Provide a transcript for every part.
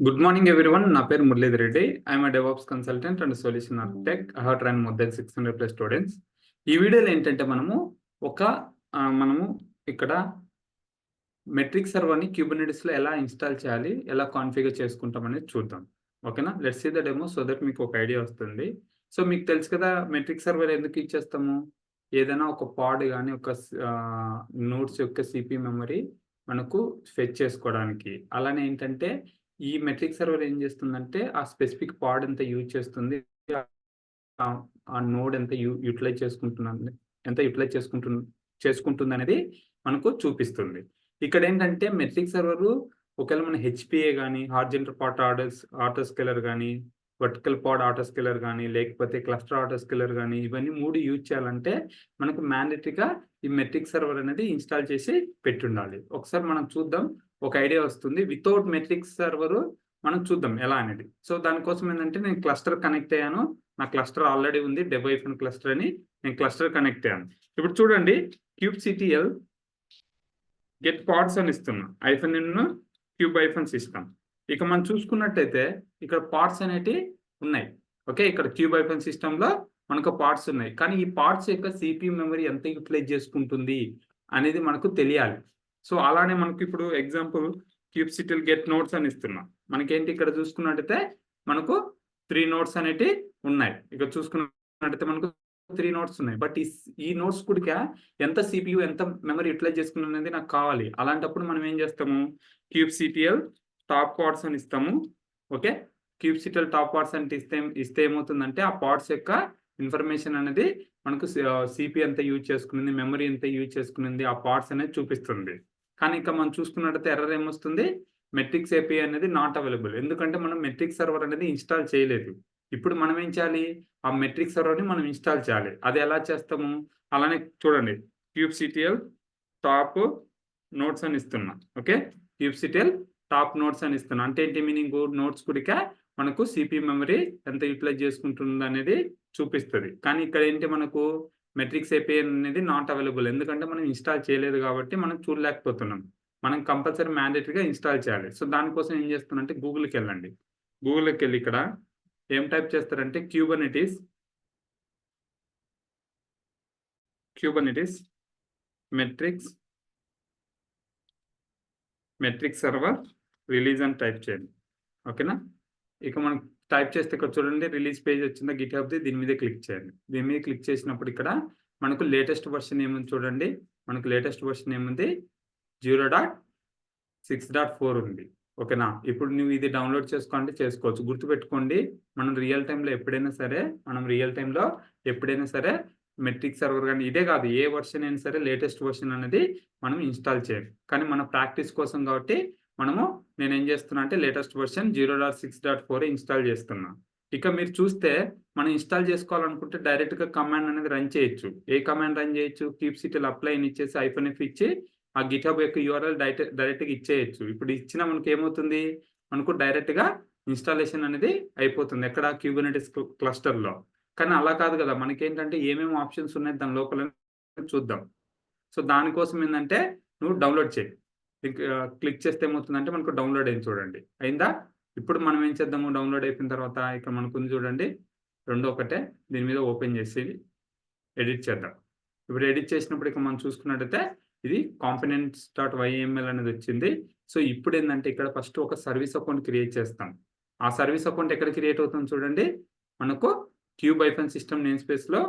Good morning, everyone. నా పేరు Muralidhar Reddy. I'm DevOps consultant and solution architect. I have train more than 600+ students. ఈ వీడియోలో ఏంటంటే మనము ఇక్కడ మెట్రిక్ సర్వర్ని క్యూబర్నెటిస్లో ఎలా ఇన్స్టాల్ చేయాలి, ఎలా కాన్ఫిగర్ చేసుకుంటాం అనేది చూద్దాం. ఓకేనా? Let's see the demo so that మీకు ఒక ఐడియా వస్తుంది. సో మీకు తెలుసు కదా మెట్రిక్ సర్వర్ ఎందుకు ఇచ్చేస్తాము? ఏదైనా ఒక పాడ్ కానీ ఒక నోట్స్ యొక్క సిపి మెమరీ మనకు ఫెచ్ చేసుకోవడానికి. అలానే ఏంటంటే ఈ మెట్రిక్ సర్వర్ ఏం చేస్తుందంటే ఆ స్పెసిఫిక్ పాడ్ ఎంత యూజ్ చేస్తుంది, ఆ నోడ్ ఎంత యూటిలైజ్ చేసుకుంటుంది అనేది మనకు చూపిస్తుంది. ఇక్కడ ఏంటంటే మెట్రిక్ సర్వర్ ఒకవేళ మన హెచ్పిఏ కానీ, హార్జెంటల్ పాడ్ ఆటో స్కేలర్ కానీ, వర్టికల్ పాడ్ ఆటో స్కేలర్ కానీ, లేకపోతే క్లస్టర్ ఆటో స్కేలర్ కానీ, ఇవన్నీ 3 యూజ్ చేయాలంటే మనకు మ్యాండేటరీగా ఈ మెట్రిక్ సర్వర్ అనేది ఇన్స్టాల్ చేసి పెట్టుండాలి. ఒకసారి మనం చూద్దాం, ఒక ఐడియా వస్తుంది. వితౌట్ మెట్రిక్ సర్వర్ మనం చూద్దాం ఎలా అనేది. సో దానికోసం ఏంటంటే నేను క్లస్టర్ కనెక్ట్ అయ్యాను. నా క్లస్టర్ ఆల్రెడీ ఉంది, డెబ్-ఐఫన్ క్లస్టర్ అని. నేను క్లస్టర్ కనెక్ట్ అయ్యాను. ఇప్పుడు చూడండి, kubectl గెట్ పాడ్స్ అని ఇస్తున్నా. -cube system. ఇక మనం చూసుకున్నట్టయితే ఇక్కడ పార్ట్స్ అనేటివి ఉన్నాయి. ఓకే, ఇక్కడ క్యూబ్-ఐఫన్ సిస్టంలో మనకు పార్ట్స్ ఉన్నాయి. కానీ ఈ పార్ట్స్ యొక్క సిపియు మెమరీ ఎంత యూటిలైజ్ చేసుకుంటుంది అనేది మనకు తెలియాలి. సో అలానే మనకు ఇప్పుడు ఎగ్జాంపుల్ kubectl గెట్ నోట్స్ అని ఇస్తున్నా. మనకేంటి ఇక్కడ చూసుకున్నట్టయితే మనకు 3 నోట్స్ అనేటివి ఉన్నాయి. ఇక్కడ చూసుకున్నట్టయితే మనకు 3 నోట్స్ ఉన్నాయి. బట్ ఈ నోట్స్ కూడా ఎంత సిపియు ఎంత మెమరీ యూటిలైజ్ చేసుకున్నది అనేది నాకు కావాలి. అలాంటప్పుడు మనం ఏం చేస్తాము, kubectl టాప్ పార్ట్స్ అని ఇస్తాము. ఓకే, kubectl టాప్ పార్ట్స్ అంటే ఇస్తే ఏమవుతుందంటే ఆ పార్ట్స్ యొక్క ఇన్ఫర్మేషన్ అనేది మనకు సిపి ఎంత యూజ్ చేసుకునింది, మెమరీ ఎంత యూజ్ చేసుకునింది, ఆ పార్ట్స్ అనేది చూపిస్తుంది. కానీ ఇక మనం చూసుకున్నట్టయితే ఎర్రర్ ఏమొస్తుంది, మెట్రిక్స్ ఏపీఐ అనేది నాట్ అవైలబుల్. ఎందుకంటే మనం మెట్రిక్ సర్వర్ అనేది ఇన్స్టాల్ చేయలేదు. ఇప్పుడు మనం ఏం చేయాలి, ఆ మెట్రిక్ సర్వర్ని మనం ఇన్స్టాల్ చేయాలి. అది ఎలా చేస్తాము, అలానే చూడండి kubectl టాప్ నోట్స్ అని ఇస్తున్నా. ఓకే, kubectl టాప్ నోట్స్ అని ఇస్తున్నా. అంటే ఏంటి మీనింగ్, నోట్స్ కూడా మనకు సిపి మెమరీ ఎంత యూటిలైజ్ చేసుకుంటుంది అనేది చూపిస్తుంది. కానీ ఇక్కడ ఏంటి మనకు మెట్రిక్స్ ఏపీఐ అనేది నాట్ అవైలబుల్. ఎందుకంటే మనం ఇన్స్టాల్ చేయలేదు కాబట్టి మనం చూడలేకపోతున్నాం. మనం కంపల్సరీ మ్యాండేటరీగా ఇన్స్టాల్ చేయాలి. సో దానికోసం ఏం చేస్తున్నంటే గూగుల్కి వెళ్ళండి. గూగుల్కి వెళ్ళి ఇక్కడ ఏం టైప్ చేస్తారంటే క్యూబర్నెటిస్ మెట్రిక్ సర్వర్ రిలీజ్ అని టైప్ చేయండి. ఓకేనా, ఇక మనం టైప్ చేస్తే ఇక్కడ చూడండి రిలీజ్ పేజ్ వచ్చిందా గిట్హబ్ది, దీని మీద క్లిక్ చేయండి. దీని మీద క్లిక్ చేసినప్పుడు ఇక్కడ మనకు లేటెస్ట్ వర్షన్ ఏముంది చూడండి. మనకు లేటెస్ట్ వర్షన్ ఏముంది, 0.6.4 ఉంది. ఓకేనా, ఇప్పుడు నువ్వు ఇది డౌన్లోడ్ చేసుకోవాలంటే చేసుకోవచ్చు. గుర్తుపెట్టుకోండి, మనం రియల్ టైంలో ఎప్పుడైనా సరే మెట్రిక్ సర్వర్ కానీ ఇదే కాదు ఏ వర్షన్ అయినా సరే లేటెస్ట్ వర్షన్ అనేది మనం ఇన్స్టాల్ చేయాలి. కానీ మన ప్రాక్టీస్ కోసం కాబట్టి నేనేం చేస్తున్నా అంటే లేటెస్ట్ వర్షన్ 0.6.4 ఇన్స్టాల్ చేస్తున్నా. ఇక మీరు చూస్తే మనం ఇన్స్టాల్ చేసుకోవాలనుకుంటే డైరెక్ట్గా కమాండ్ అనేది రన్ చేయొచ్చు. ఏ కమాండ్ రన్ చేయొచ్చు, kubectl అప్లై అని ఇచ్చేసి -f ఇచ్చి ఆ గిట్హబ్ యొక్క యూఆర్ఎల్ డైరెక్ట్గా ఇచ్చేయచ్చు. ఇప్పుడు ఇచ్చిన మనకి ఏమవుతుంది, మనకు డైరెక్ట్గా ఇన్స్టాలేషన్ అనేది అయిపోతుంది. ఎక్కడ క్యూబర్నెటిస్ క్లస్టర్లో. కానీ అలా కాదు కదా, మనకేంటంటే ఏమేమి ఆప్షన్స్ ఉన్నాయి దాని లోపల చూద్దాం. సో దానికోసం ఏంటంటే నువ్వు డౌన్లోడ్ చేయి. క్లిక్ చేస్తే ఏమవుతుందంటే మనకు డౌన్లోడ్ అయింది చూడండి. అయిందా? ఇప్పుడు మనం ఏం చేద్దాము, డౌన్లోడ్ అయిపోయిన తర్వాత ఇక్కడ మనకు ఉంది చూడండి, రెండో ఒకటే, దీని మీద ఓపెన్ చేసి ఎడిట్ చేద్దాం. ఇప్పుడు ఎడిట్ చేసినప్పుడు ఇక మనం చూసుకున్నట్టయితే ఇది components.yml అనేది వచ్చింది. సో ఇప్పుడు ఏంటంటే ఇక్కడ ఫస్ట్ ఒక సర్వీస్ అకౌంట్ క్రియేట్ చేస్తాం. ఆ సర్వీస్ అకౌంట్ ఎక్కడ క్రియేట్ అవుతుంది చూడండి, మనకు క్యూబ్-ఐఫన్ సిస్టమ్ నేమ్ స్పేస్లో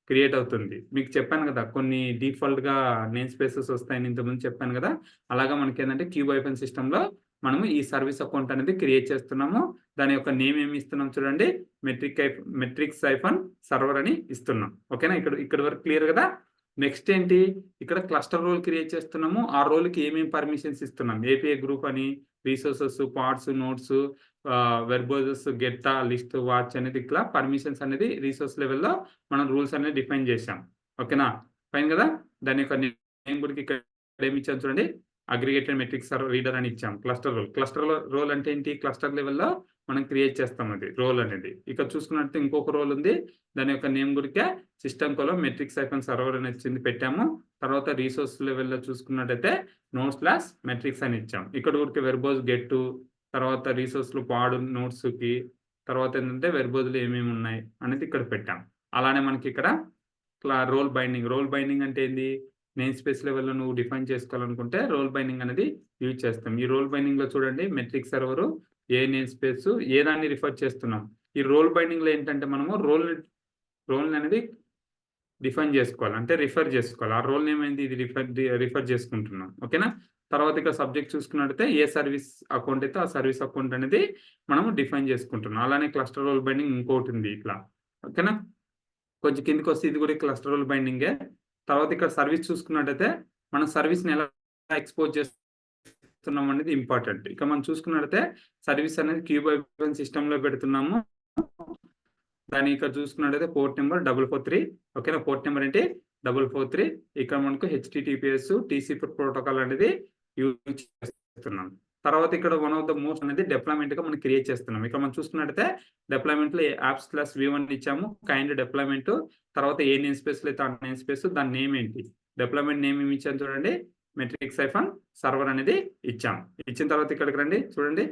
క్రియేట్ అవుతుంది. మీకు చెప్పాను కదా కొన్ని డిఫాల్ట్గా నేమ్ స్పేసెస్ వస్తాయని ఇంతకుముందు చెప్పాను కదా. అలాగా మనకి ఏంటంటే క్యూబ్-ఐఫన్ సిస్టంలో మనము ఈ సర్వీస్ అకౌంట్ అనేది క్రియేట్ చేస్తున్నాము. దాని యొక్క నేమ్ ఏమి ఇస్తున్నాం చూడండి, మెట్రిక్స్-ఐఫన్ సర్వర్ అని ఇస్తున్నాం. ఓకేనా, ఇక్కడ వరకు క్లియర్ కదా. నెక్స్ట్ ఏంటి, ఇక్కడ క్లస్టర్ రోల్ క్రియేట్ చేస్తున్నాము. ఆ రోల్కి ఏమేమి పర్మిషన్స్ ఇస్తున్నాం, ఏపీఐ గ్రూప్ అని, resources, pods, nodes, verbs, get, list, watch అనేది ఇట్లా పర్మిషన్స్ అనేది రిసోర్స్ లెవెల్లో మనం రూల్స్ అనేది డిఫైన్ చేసాం. ఓకేనా, ఫైన్ కదా. దాని యొక్క నేమ్ కూడా ఇక్కడ ఏమి ఇచ్చాం చూడండి, అగ్రిగేటెడ్ మెట్రిక్స్ రీడర్ అని ఇచ్చాం. క్లస్టర్ రోల్ అంటే ఏంటి, క్లస్టర్ లెవెల్లో మనం క్రియేట్ చేస్తాం అది రోల్ అనేది. ఇక్కడ చూసుకున్నట్టు ఇంకొక రోల్ ఉంది, దాని యొక్క నేమ్ కూడా సిస్టమ్ మెట్రిక్స్-ఐఫన్ సర్వర్ అని వచ్చింది పెట్టాము. తర్వాత రిసోర్స్ లెవెల్లో చూసుకున్నట్టయితే నోట్స్/మెట్రిక్స్ అని ఇచ్చాం. ఇక్కడ ఊరికి వెర్బోస్, గెట్, తర్వాత రిసోర్స్లు పాడు నోట్స్కి, తర్వాత ఏంటంటే వెర్బోజులు ఏమేమి ఉన్నాయి అనేది ఇక్కడ పెట్టాం. అలానే మనకి ఇక్కడ రోల్ బైండింగ్ అంటే ఏంది, నేమ్ స్పేస్ లెవెల్‌లో నువ్వు డిఫైన్ చేసుకోవాలనుకుంటే రోల్ బైండింగ్ అనేది యూజ్ చేస్తాం. ఈ రోల్ బైండింగ్‌లో చూడండి మెట్రిక్ సర్వరు ఏ నేమ్ స్పేస్ ఏ దాన్ని రిఫర్ చేస్తున్నాం. ఈ రోల్ బైండింగ్‌లో ఏంటంటే మనము రోల్ అనేది డిఫైన్ చేసుకోవాలి, అంటే రిఫర్ చేసుకోవాలి. ఆ రోల్ నేమ్ ఏంది, ఇది రిఫర్ చేసుకుంటున్నాం. ఓకేనా. తర్వాత ఇక్కడ సబ్జెక్ట్ చూసుకున్నట్టయితే ఏ సర్వీస్ అకౌంట్ అయితే ఆ సర్వీస్ అకౌంట్ అనేది మనము డిఫైన్ చేసుకుంటున్నాం. అలానే క్లస్టర్ రోల్ బైండింగ్ ఇంకోటి ఉంది ఇట్లా. ఓకేనా. కొంచెం కిందికి వస్తే ఇది కూడా క్లస్టర్ రోల్ బైండింగే. తర్వాత ఇక్కడ సర్వీస్ చూసుకున్నట్టయితే మనం సర్వీస్ని ఎలా ఎక్స్పోజ్ చేస్తున్నాం అనేది ఇంపార్టెంట్. ఇక మనం చూసుకున్నట్టయితే సర్వీస్ అనేది క్యూబ్ ఐఫన్ సిస్టంలో పెడుతున్నాము. దాన్ని ఇక్కడ చూసుకున్నట్టయితే పోర్ట్ నెంబర్ 443. ఓకేనా. పోర్ట్ నెంబర్ ఏంటి 443. ఇక్కడ మనకు హెచ్టిటిపిఎస్ టీసీపీ ప్రోటోకాల్ అనేది యూజ్ చేస్తున్నాం. తర్వాత ఇక్కడ వన్ ఆఫ్ ద మోస్ట్ అనేది డిప్లాయ్మెంట్ గా మనం క్రియేట్ చేస్తున్నాం. ఇక్కడ మనం చూసుకున్నట్టయితే డిప్లాయ్మెంట్ లో యాప్స్ క్లాస్ v1 ఇచ్చాము, కైండ్ డిప్లాయ్మెంట్, తర్వాత ఏ నేమ్ స్పేస్ అయితే ఆ నేమ్ స్పేస్ దాని నేమ్ ఏంటి, డిప్లాయ్మెంట్ నేమ్ ఏమి ఇచ్చాము చూడండి, మెట్రిక్స్ హైఫన్ సర్వర్ అనేది ఇచ్చాం. ఇచ్చిన తర్వాత ఇక్కడికి రండి చూడండి.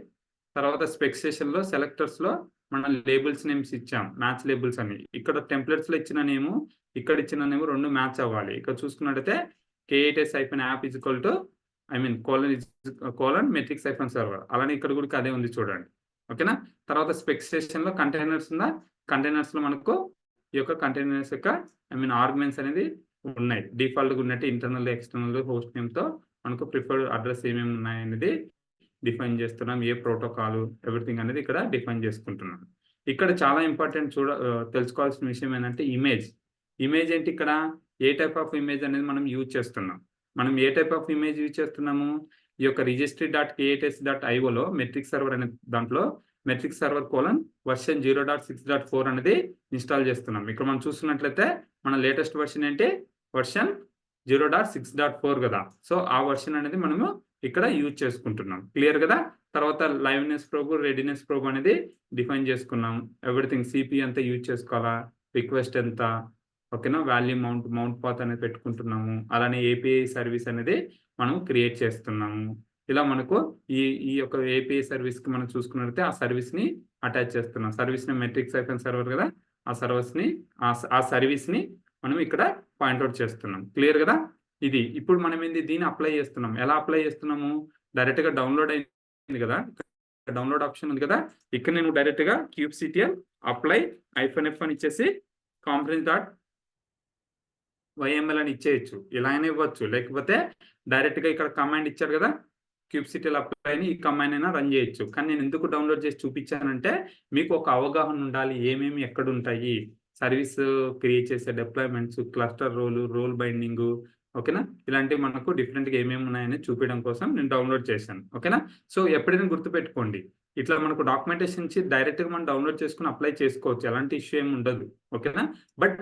తర్వాత స్పెసిఫికేషన్ లో సెలెక్టర్స్ లో మనం లేబుల్స్ నేమ్స్ ఇచ్చాం, మ్యాచ్ లేబుల్స్ అని. ఇక్కడ టెంప్లెట్స్ లో ఇచ్చిన నేము ఇక్కడ ఇచ్చిన నేము రెండు మ్యాచ్ అవ్వాలి. ఇక్కడ చూసుకున్నట్టయితే k8s-app colon metrics hyphen server. అలానే ఇక్కడ కూడా అదే ఉంది చూడండి. ఓకేనా. తర్వాత స్పెసిఫికేషన్ లో కంటైనర్స్ ఉందా, కంటైనర్స్ లో మనకు ఈ యొక్క కంటైనర్స్ యొక్క ఆర్గ్యుమెంట్స్ అనేది ఉన్నాయి. డిఫాల్ట్ గా ఉన్నట్టు ఇంటర్నల్ ఎక్స్టర్నల్ హోస్ట్ నేమ్ తో మనకు ప్రిఫర్డ్ అడ్రస్ ఏమేమి ఉన్నాయి అనేది డిఫైన్ చేస్తున్నాం. ఏ ప్రోటోకాల్ ఎవ్రీథింగ్ అనేది ఇక్కడ డిఫైన్ చేసుకుంటున్నాం. ఇక్కడ చాలా ఇంపార్టెంట్ తెలుసుకోవాల్సిన విషయం ఏంటంటే ఇమేజ్ ఏంటి, ఇక్కడ ఏ టైప్ ఆఫ్ ఇమేజ్ అనేది మనం యూజ్ చేస్తున్నాం. మనం ఏ టైప్ ఆఫ్ ఇమేజ్ యూజ్ చేస్తున్నాము, ఈ యొక్క registry.k8s.ioలో మెట్రిక్ సర్వర్ అనే దాంట్లో మెట్రిక్ సర్వర్ వర్షన్ 0.6.4 అనేది ఇన్స్టాల్ చేస్తున్నాం. ఇక్కడ మనం చూస్తున్నట్లయితే మన లేటెస్ట్ వర్షన్ ఏంటి, వర్షన్ 0.6.4 కదా. సో ఆ వర్షన్ అనేది మనము ఇక్కడ యూజ్ చేసుకుంటున్నాం. క్లియర్ కదా. తర్వాత లైవ్నెస్ ప్రోబ్, రెడీనెస్ ప్రోబ్ అనేది డిఫైన్ చేసుకున్నాం. ఎవ్రీథింగ్ సిపి అంతా యూజ్ చేసుకోవాలా, రిక్వెస్ట్ ఎంత, ఓకేనా, వాల్యూ మౌంట్ పాత్ అనేది పెట్టుకుంటున్నాము. అలానే ఏపీఐ సర్వీస్ అనేది మనం క్రియేట్ చేస్తున్నాము. ఇలా మనకు ఈ యొక్క ఏపీఐ సర్వీస్ కి మనం చూసుకున్నట్లయితే ఆ సర్వీస్ ని అటాచ్ చేస్తున్నాం. సర్వీస్ ని మెట్రిక్స్ హైఫన్ సర్వర్ కదా, ఆ సర్వీస్ ని మనం ఇక్కడ పాయింట్అవుట్ చేస్తున్నాం. క్లియర్ కదా. ఇది ఇప్పుడు మనం ఏంది దీన్ని అప్లై చేస్తున్నాం. ఎలా అప్లై చేస్తున్నాము, డైరెక్ట్ గా డౌన్లోడ్ అయింది కదా, డౌన్లోడ్ ఆప్షన్ ఉంది కదా, ఇక్కడ నేను డైరెక్ట్ గా kubectl అప్లై -f అని ఇచ్చేసి components.yml అని ఇచ్చేయచ్చు. ఇలా అయినా ఇవ్వచ్చు, లేకపోతే డైరెక్ట్ గా ఇక్కడ కమాండ్ ఇచ్చారు కదా kubectl అప్లై అని, ఈ కమాండ్ అయినా రన్ చేయొచ్చు. కానీ నేను ఎందుకు డౌన్లోడ్ చేసి చూపించానంటే మీకు ఒక అవగాహన ఉండాలి, ఏమేమి ఎక్కడ ఉంటాయి, సర్వీస్ క్రియేట్ చేసే డిప్లాయ్మెంట్స్, క్లస్టర్ రోల్ బైండింగ్, ఓకేనా, ఇలాంటివి మనకు డిఫరెంట్గా ఏమేమి ఉన్నాయని చూపించడం కోసం నేను డౌన్లోడ్ చేశాను. ఓకేనా. సో ఎప్పుడైనా గుర్తుపెట్టుకోండి, ఇట్లా మనకు డాక్యుమెంటేషన్ నుంచి డైరెక్ట్గా మనం డౌన్లోడ్ చేసుకుని అప్లై చేసుకోవచ్చు, ఎలాంటి ఇష్యూ ఏమి ఉండదు. ఓకేనా. బట్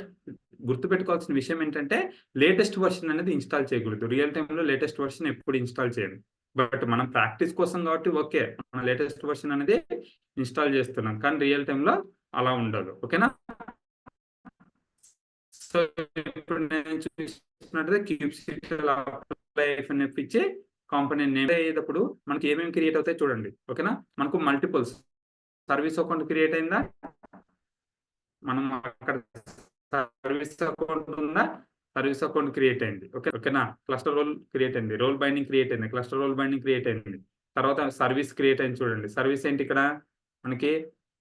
గుర్తుపెట్టుకోవాల్సిన విషయం ఏంటంటే లేటెస్ట్ వర్షన్ అనేది ఇన్స్టాల్ చేయకూడదు. రియల్ టైంలో లేటెస్ట్ వర్షన్ ఎప్పుడు ఇన్స్టాల్ చేయండి. బట్ మనం ప్రాక్టీస్ కోసం కాబట్టి ఓకే, మన లేటెస్ట్ వర్షన్ అనేది ఇన్స్టాల్ చేస్తున్నాం, కానీ రియల్ టైంలో అలా ఉండదు. ఓకేనా. సో ఇప్పుడు నేను చూసినట్లయితే kubectl అప్లై ఇచ్చి కాంపోనెంట్ నేమ్ అయ్యేటప్పుడు మనకి ఏమేమి క్రియేట్ అవుతాయి చూడండి. ఓకేనా. మనకు మల్టిపుల్స్ సర్వీస్ అకౌంట్ క్రియేట్ అయిందా, మనం అక్కడ సర్వీస్ అకౌంట్ ఉందా, సర్వీస్ అకౌంట్ క్రియేట్ అయింది. ఓకేనా. క్లస్టర్ రోల్ క్రియేట్ అయింది, రోల్ బైండింగ్ క్రియేట్ అయింది, క్లస్టర్ రోల్ బైండింగ్ క్రియేట్ అయింది. తర్వాత సర్వీస్ క్రియేట్ అయింది చూడండి. సర్వీస్ ఏంటి, ఇక్కడ మనకి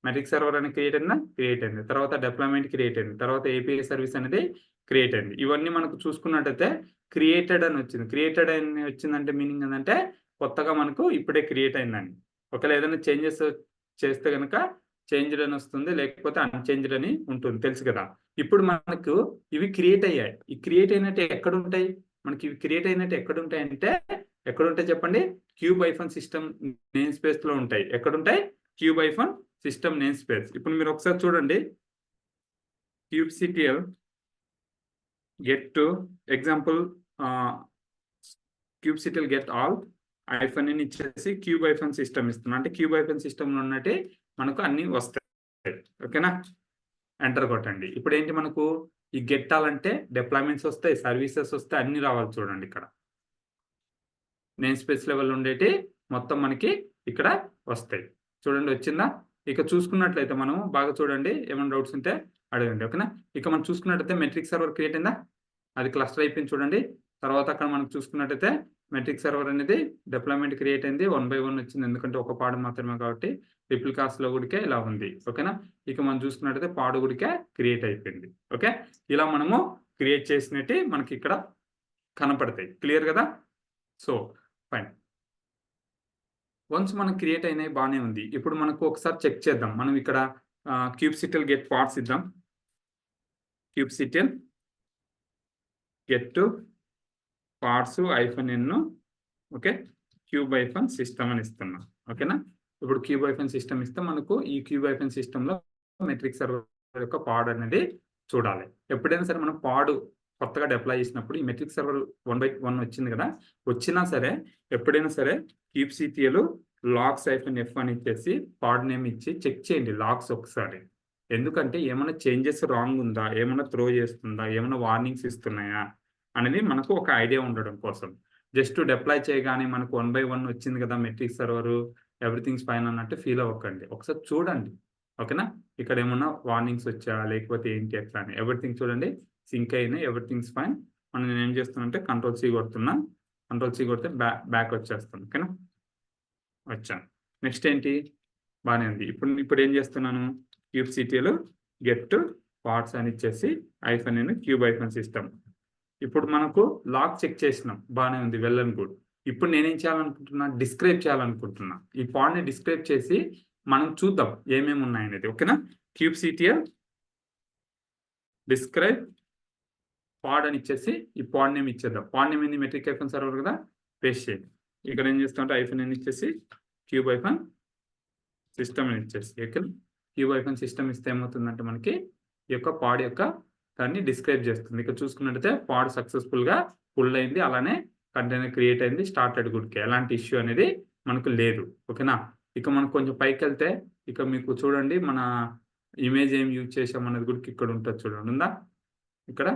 మెట్రిక్ సర్వర్ అనేది క్రియేట్ అయింది. తర్వాత డిప్లాయ్మెంట్ క్రియేట్ అయింది. తర్వాత ఏపీఐ సర్వీస్ అనేది క్రియేట్ అయింది. ఇవన్నీ మనకు చూసుకున్నట్టయితే క్రియేటెడ్ అని వచ్చింది. క్రియేటెడ్ అని వచ్చిందంటే మీనింగ్ ఏంటంటే కొత్తగా మనకు ఇప్పుడే క్రియేట్ అయిందని. ఒకవేళ ఏదైనా చేంజెస్ చేస్తే కనుక చేంజ్డ్ అని వస్తుంది, లేకపోతే అన్చేంజ్డ్ అని ఉంటుంది, తెలుసు కదా. ఇప్పుడు మనకు ఇవి క్రియేట్ అయ్యాయి. ఈ క్రియేట్ అయినట్టు ఎక్కడ ఉంటాయి, మనకి ఇవి క్రియేట్ అయినట్టు ఎక్కడ ఉంటాయి అంటే ఎక్కడ ఉంటాయి చెప్పండి, cube hyphen system name space లో ఉంటాయి. ఎక్కడ ఉంటాయి, cube hyphen system name space. ఇప్పుడు మీరు ఒకసారి చూడండి, kubectl get to example kubectl get all hyphen అని ఇచ్చేసి క్యూబ్ ఐఫన్ సిస్టమ్ ఇస్తున్నాం. అంటే క్యూబ్ ఐఫన్ సిస్టమ్ లో ఉన్నట్టే మనకు అన్ని వస్తాయి. ఓకేనా. ఎంటర్ కొట్టండి. ఇప్పుడు ఏంటి, మనకు ఈ గెట్టాలంటే డిప్లాయ్మెంట్స్ వస్తాయి, సర్వీసెస్ వస్తాయి, అన్ని రావాలి చూడండి. ఇక్కడ నేమ్ స్పేస్ లెవెల్ ఉండేటి మొత్తం మనకి ఇక్కడ వస్తాయి. చూడండి వచ్చిందా? ఇక చూసుకున్నట్లయితే మనం బాగా చూడండి, ఏమైనా డౌట్స్ ఉంటే అడగండి. ఓకేనా? ఇక మనం చూసుకున్నట్లయితే మెట్రిక్ సర్వర్ క్రియేట్ అయిందా? అది క్లస్టర్ అయిపోయింది చూడండి. తర్వాత అక్కడ మనం చూసుకున్నట్టయితే మెట్రిక్ సర్వర్ అనేది డిప్లాయ్మెంట్ క్రియేట్ అయింది. 1 by 1 వచ్చింది. ఎందుకంటే ఒక పాడ్ మాత్రమే కాబట్టి రిప్లికాస్లో కూడా ఇలా ఉంది. ఓకేనా? ఇక మనం చూసుకున్నట్టయితే పాడ్ కూడా క్రియేట్ అయిపోయింది. ఓకే, ఇలా మనము క్రియేట్ చేసినట్టు మనకి ఇక్కడ కనపడతాయి. క్లియర్ కదా? So fine. వన్స్ మనం క్రియేట్ అయినాయి బాగానే ఉంది. ఇప్పుడు మనకు ఒకసారి చెక్ చేద్దాం. మనం ఇక్కడ kubectl get parts ఇద్దాం. kubectl get parts -n okay, cube-system అని ఇస్తున్నాం. ఓకేనా? ఇప్పుడు cube-system ఇస్తే మనకు ఈ cube-system లో మెట్రిక్ సర్వర్ యొక్క పాడ్ అనేది చూడాలి. ఎప్పుడైనా సరే మనం పాడ్ కొత్తగా డిప్లాయ్ చేసినప్పుడు ఈ మెట్రిక్ సర్వర్ 1 by 1 వచ్చింది కదా, వచ్చినా సరే ఎప్పుడైనా సరే kubectl logs-f అని ఇచ్చేసి పాడ్ నేమ్ ఇచ్చి చెక్ చేయండి లాగ్స్ ఒకసారి. ఎందుకంటే ఏమైనా చేంజెస్ రాంగ్ ఉందా, ఏమైనా త్రో చేస్తుందా, ఏమైనా వార్నింగ్స్ ఇస్తున్నాయా అనేది మనకు ఒక ఐడియా ఉండడం కోసం. జస్ట్ డిప్లాయ్ చేయగానే మనకు 1 by 1 వచ్చింది కదా మెట్రిక్ సర్వర్, ఎవ్రీథింగ్స్ ఫైన్ అన్నట్టు ఫీల్ అవ్వకండి. ఒకసారి చూడండి. ఓకేనా? ఇక్కడ ఏమన్నా వార్నింగ్స్ వచ్చా లేకపోతే ఏంటి ఎట్లా అని ఎవ్రీథింగ్ చూడండి, సింక్ అయినాయి, ఎవ్రీథింగ్స్ ఫైన్. మనం నేను ఏం చేస్తున్నానంటే Ctrl+C కొడుతున్నా. Ctrl+C కొడితే బ్యాక్ వచ్చేస్తాను. ఓకేనా? వచ్చాను. నెక్స్ట్ ఏంటి, బాగానే ఉంది. ఇప్పుడు ఏం చేస్తున్నాను, kubectl get parts అని ఇచ్చేసి -n cube-system. ఇప్పుడు మనకు లాగ్ చెక్ చేసినాం, బాగానే ఉంది, వెల్ అండ్ గుడ్. ఇప్పుడు నేనేం చేయాలనుకుంటున్నా, డిస్క్రైబ్ చేయాలనుకుంటున్నా. ఈ పాడ్ని డిస్క్రైబ్ చేసి మనం చూద్దాం ఏమేమి ఉన్నాయనేది. ఓకేనా? kubectl డిస్క్రైబ్ పాడ్ అని ఇచ్చేసి ఈ పాడ్ నేమ్ ఇచ్చేద్దాం. పాడ్ నేమ్ ఏంది, మెట్రిక్ సర్వర్ కదా, పేస్ట్ చేయండి. ఇక్కడ ఏం చేస్తామంటే -n ఇచ్చేసి cube-system అని ఇచ్చేసి, ఓకే, cube-system ఇస్తే ఏమవుతుందంటే మనకి ఈ యొక్క పాడ్ యొక్క దాన్ని డిస్క్రైబ్ చేస్తుంది. ఇక్కడ చూసుకున్నట్టయితే పాడ్ సక్సెస్ఫుల్ గా ఫుల్ అయింది, అలానే కంటైనర్ క్రియేట్ అయింది, స్టార్టెడ్ గుడ్కి ఎలాంటి ఇష్యూ అనేది మనకు లేదు. ఓకేనా? ఇక మనం కొంచెం పైకి వెళ్తే ఇక మీకు చూడండి మన ఇమేజ్ ఏం యూజ్ చేసాం అన్నది గుడికి ఇక్కడ ఉంటుంది చూడండి, ఉందా? ఇక్కడ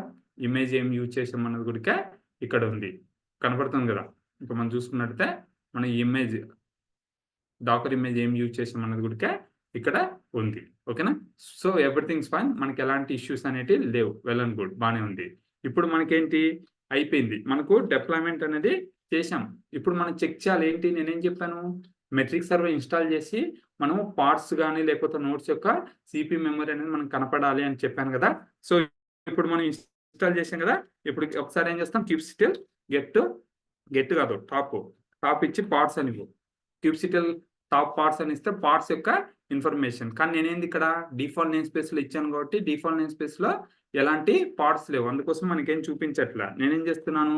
ఇమేజ్ ఏం యూజ్ చేసాం అన్నది గుడికే ఇక్కడ ఉంది, కనపడుతుంది కదా. ఇక మనం చూసుకున్నట్టయితే మన ఇమేజ్ డాకర్ ఇమేజ్ ఏం యూజ్ చేసాం అన్నది గుడికే ఇక్కడ ఉంది. ఓకేనా? సో ఎవ్రీథింగ్స్ ఫైన్, మనకి ఎలాంటి ఇష్యూస్ అనేవి లేవు, వెల్ అండ్ గుడ్, బాగానే ఉంది. ఇప్పుడు మనకేంటి అయిపోయింది, మనకు డిప్లాయ్మెంట్ అనేది చేసాం. ఇప్పుడు మనం చెక్ చేయాలి ఏంటి, నేనేం చెప్పాను, మెట్రిక్ సర్వర్ ఇన్స్టాల్ చేసి మనము పార్ట్స్ కానీ లేకపోతే నోట్స్ యొక్క సిపి మెమరీ అనేది మనకు కనపడాలి అని చెప్పాను కదా. సో ఇప్పుడు మనం ఇన్స్టాల్ చేసాం కదా, ఇప్పుడు ఒకసారి ఏం చేస్తాం, kubectl గెట్ కాదు టాప్ ఇచ్చి పార్ట్స్ అని kubectl టాప్ పార్ట్స్ అని ఇస్తే పార్ట్స్ యొక్క ఇన్ఫర్మేషన్. కానీ నేనేంది ఇక్కడ డిఫాల్ట్ నేమ్ స్పేస్ లో ఇచ్చాను కాబట్టి డిఫాల్ట్ నేమ్ స్పేస్ లో ఎలాంటి పార్ట్స్ లేవు, అందుకోసం మనకేం చూపించట్లా. నేనేం చేస్తున్నాను,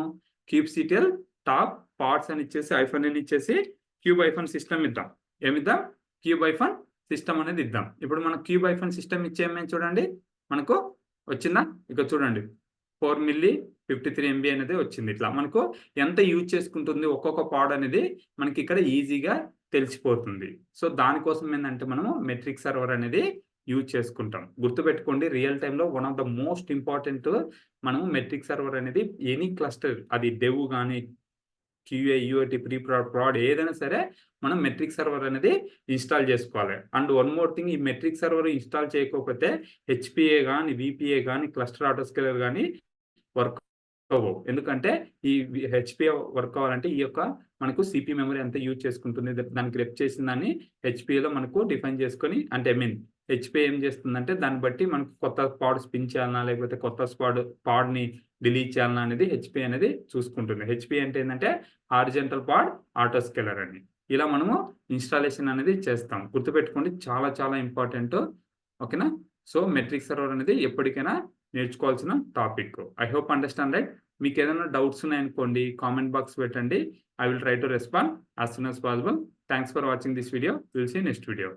kubectl టాప్ పార్ట్స్ అని ఇచ్చేసి -n ఇచ్చేసి cube-system ఇద్దాం. ఏమిద్దాం, cube-system అనేది ఇద్దాం. ఇప్పుడు మనం cube-system ఇచ్చేమని చూడండి, మనకు వచ్చిందా? ఇక చూడండి 4 milli 53 MB అనేది వచ్చింది. ఇట్లా మనకు ఎంత యూజ్ చేసుకుంటుంది ఒక్కొక్క పాడ్ అనేది మనకి ఇక్కడ ఈజీగా తెలిసిపోతుంది. సో దానికోసం ఏంటంటే మనము మెట్రిక్ సర్వర్ అనేది యూజ్ చేసుకుంటాం. గుర్తుపెట్టుకోండి, రియల్ టైంలో one of the most important మనము మెట్రిక్ సర్వర్ అనేది ఎనీ క్లస్టర్, అది డెవ్ కానీ QA UAT ప్రీ ప్రాడ్ ఏదైనా సరే మనం మెట్రిక్ సర్వర్ అనేది ఇన్స్టాల్ చేసుకోవాలి. అండ్ వన్ మోర్ థింగ్, ఈ మెట్రిక్ సర్వర్ ఇన్స్టాల్ చేయకపోతే HPA కానీ VPA కానీ క్లస్టర్ ఆటోస్కేలర్ కానీ వర్క్ అవ్వవు. ఎందుకంటే ఈ HPA వర్క్ అవ్వాలంటే ఈ యొక్క మనకు సిపి మెమరీ ఎంత యూజ్ చేసుకుంటుంది, దానికి రెప్ చేసిన దాన్ని HPAలో మనకు డిఫైన్ చేసుకొని, అంటే HPA ఏం చేస్తుందంటే దాన్ని బట్టి మనకు కొత్త పాడ్ స్పిన్ చేయాలన్నా లేకపోతే కొత్త పాడ్ని డిలీట్ చేయాలన్నా అనేది HPA అనేది చూసుకుంటుంది. HPA అంటే ఏంటంటే హారిజంటల్ పాడ్ ఆటోస్కేలర్ అని. ఇలా మనము ఇన్స్టాలేషన్ అనేది చేస్తాం. గుర్తుపెట్టుకోండి, చాలా చాలా ఇంపార్టెంట్. ఓకేనా? సో మెట్రిక్ సర్వర్ అనేది ఎప్పటికైనా నేర్చుకోవాల్సిన topic. I hope understand right. మీకు ఏదైనా డౌట్స్ ఉన్నాయనుకోండి, కామెంట్ బాక్స్ పెట్టండి. I will try to respond as soon as possible. Thanks for watching this video. We will see you next video.